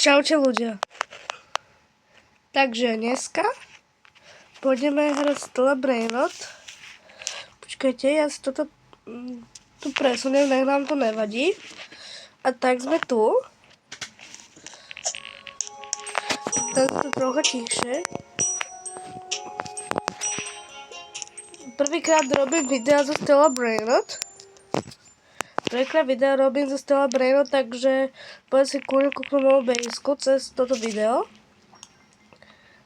Čaute ľudia. Takže dneska pôjdeme hrať Stella Brainrot. Počkajte, ja si toto tu presuniem, nech nám to nevadí. A tak sme tu. Tak to trocha tichšie. Prvýkrát robím videa zo Stella Brainrot. Takže poďme si kúknúť moju bejsku cez toto video.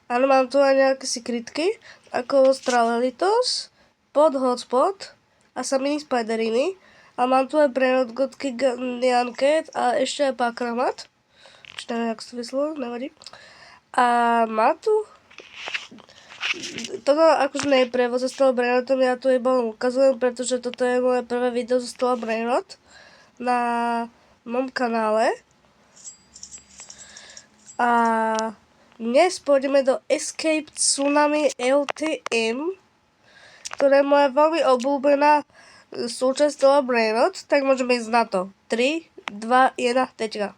Áno, mám tu aj nejaké secretky, ako Stralelitos, pod Hotspot a sa mini Spideriny. A mám tu aj Brainrot Godky Nyanket a ešte aj Pakramat. Či neviem, jak sa to vyslovilo, nevadí. A má tu... Toto akože nie je prevod so Stella Brainrotom, ja tu iba ukazujem, pretože toto je moje prvé video zo Stella Brainrot na mom kanále. A dnes pôjdeme do Escape Tsunami LTM, ktorá je moja veľmi obľúbená súčasť Stella Brainrot, tak môžeme ísť na to. 3, 2, 1, teďka.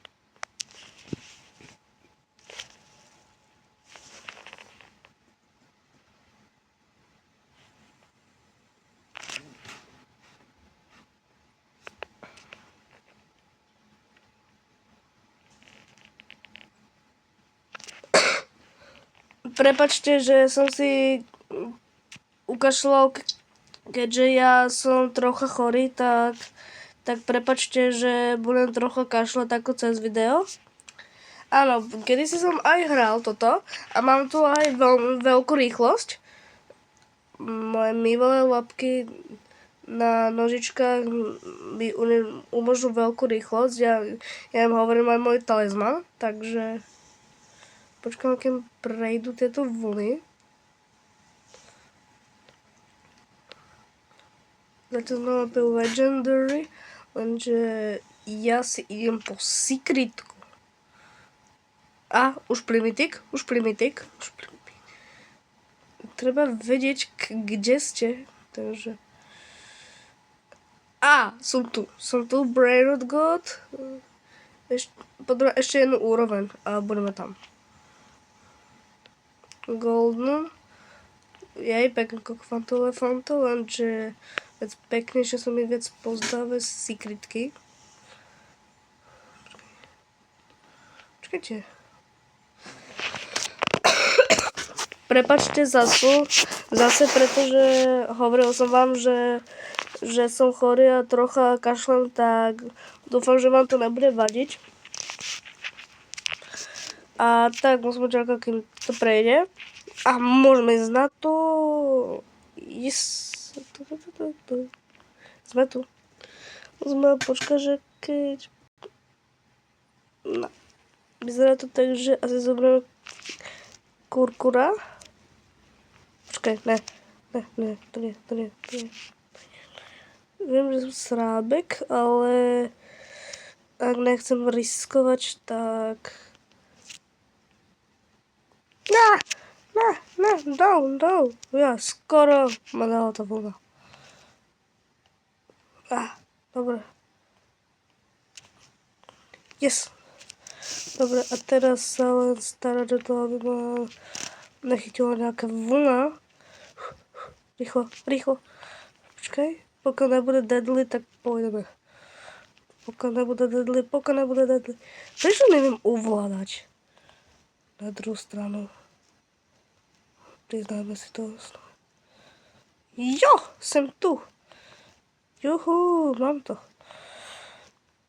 Prepačte, že som si ukašľal, keďže ja som trocha chorý, tak prepačte, že budem trocha kašľať ako cez video. Áno, kedysi som aj hral toto a mám tu aj veľkú rýchlosť. Moje mývalé labky na nožičkách mi umožňujú veľkú rýchlosť. Ja im hovorím aj môj talizman, takže... Počkám, kým prejdú tieto vlny. Zatiaľ znova byl Legendary, lenže ja si idem po secretku. A, už primitik. Treba vedieť, kde ste. Takže... A, som tu, Brainrot God. Ešte jednu úroveň a budeme tam. Golden. Jej pekne kokfanto, lenže vec peknejšie som mi vec pozdáve secretky. Počkajte. Prepačte zase, pretože hovoril som vám, že som chorý a trocha kašlem, tak dúfam, že vám to nebude vadiť. A tak musíme čakať, kým to prejde. A môžeme ísť na to. Yes. Sme tu. Musíme počkať, že keď... No. Vyzerá to tak, že asi zoberieme kurkura. Počkaj, ne, to nie. Viem, že som srábek, ale ak nechcem riskovať, tak... Ne, down. Ja, skoro ma dala tá vlna. Dobre. Yes. Dobre, a teraz sa len starať o to, aby ma nechytila nejaká vlna. Rýchlo. Počkaj, pokiaľ nebude deadly, tak pôjdeme. Pokiaľ nebude deadly. Prečo neviem ovládať? Na druhú stranu. Priznáme si to. Jo, som tu. Juhu, mám to.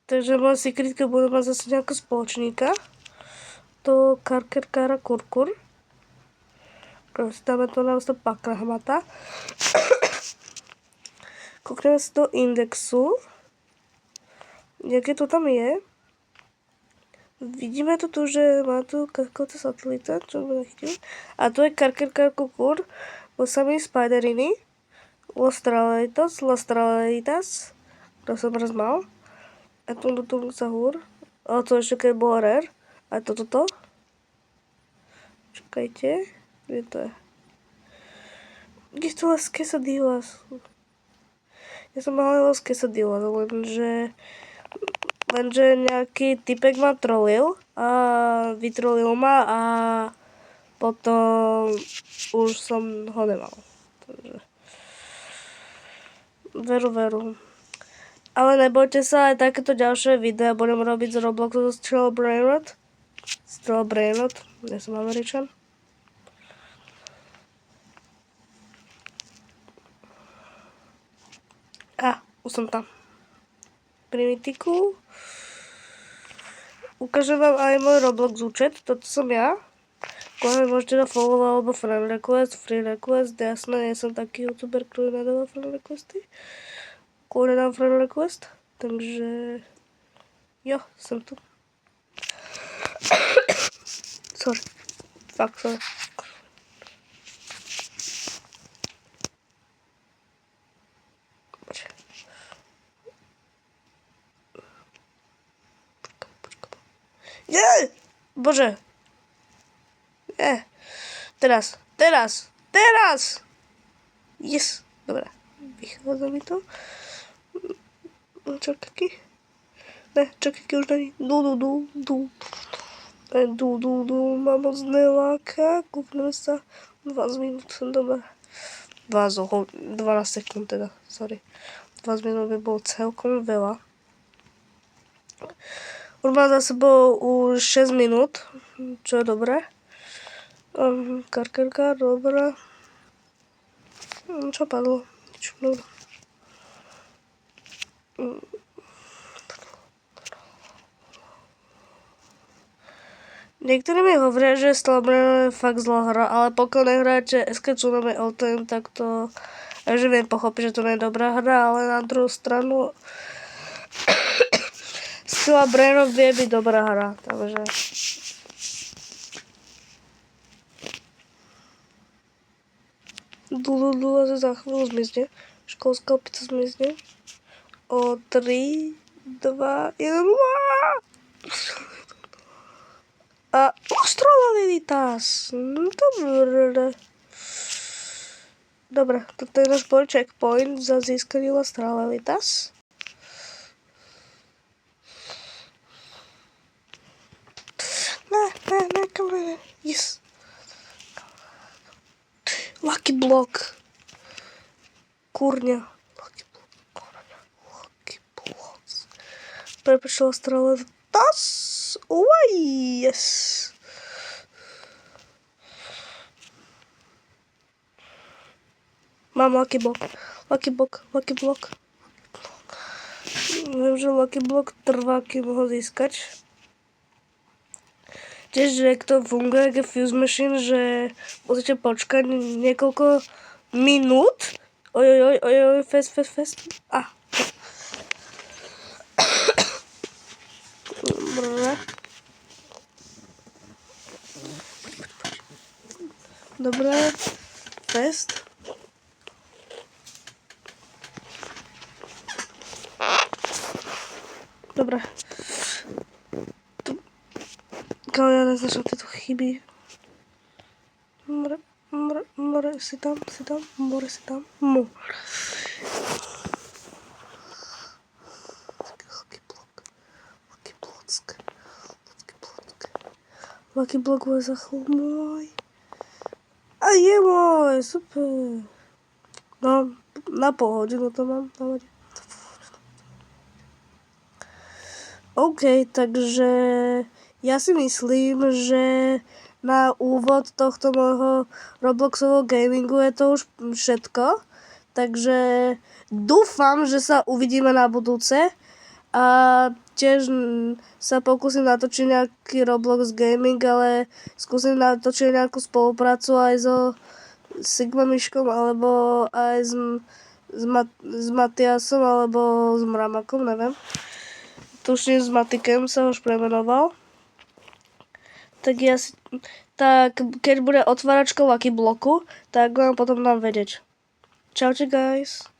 Takže moja secretka bude mať zase nejakého spoločníka. To Karkerkara Kurkur. Dáme to na Pakrahmata. Kúkneme si do indexu. Jaké to tam je. Vidíme to tu, že má tu kakota satelita, čo by nechytil. A tu je Karkerkara Kurkur. Bo sami Spideriny. Lostralelitas. To som raz mal. A tu sa húr. Ale to ešte keď bolo rare. A toto. Čakajte. Kde to je? Kde to Las Quesadillas? Ja som mal Las Quesadillas, lenže lenže nejaký typek ma trolil a vytrolil ma a potom už som ho nemal. Takže veru. Ale nebojte sa, aj takéto ďalšie videá budem robiť z Robloxu zo Stella Brainrot. Ja som Američan. Už som tam. Primitiku. Ukážem vám aj môj Roblox účet, toto som ja. Kľudne môžete na follow alebo friend request, free request, jasné, nie som taký youtuber, ktorý nedáva friend requesty. Kľudne dám friend request, takže jo, som tu. Sorry, fakt sorry. Nie! Bože! Nie! Teraz! Yes! Dobre, vychádza mi to. Čakaky? Ne, čakaky už není. Mám moc neláka. Kúpneme sa 20 minút. Dobre. 12 sekúnd teda, sorry. 20 minút by bolo celkom veľa. Už mám za sebou už 6 minút, čo je dobré. Karkerka, dobré. Čo padlo? Dobré. Niektorí mi hovoria, že Stella Brainrot je fakt zlá hra, ale pokiaľ nehráte SK Tsunami All Time, tak to... Takže viem pochopiť, že to nie je dobrá hra, ale na druhú stranu... Stella Brainrot vie byť dobrá hra, takže... Dula za chvíľu zmizne. Školská opica zmizne. O 3, 2, 1... A Australalitas. Dobre. Dobre, toto je náš boj checkpoint za získanie Australalitas. Ne, yes. Lucky block. Kurňa. Lucky block. Prepačila Australalitas. Uaj, yes. Mám lucky block. Viem, že lucky block trvá, kým ho získať. Tiež, že to funguje ako fuse machine, že musíte počkať niekoľko minút. Ojoj, fest. Dobre, fest. Dobre. Kále, ja neznačam tieto chyby. More, si tam. Lucky block bude za chvíľu môj. A je môj, super. No, na pol hodinu to mám. OK, takže ja si myslím, že na úvod tohto môjho Robloxového gamingu je to už všetko. Takže dúfam, že sa uvidíme na budúce. A tiež sa pokúsim natočiť nejaký Roblox gaming, ale skúsim natočiť nejakú spoluprácu aj so Sigma Myškom, alebo aj s Matiasom, alebo s Mramakom, neviem. Tuším, s Matikem sa už premenoval. Tak keď bude otváračka Lucky Blocku, tak vám potom dám vedieť. Čaute, guys.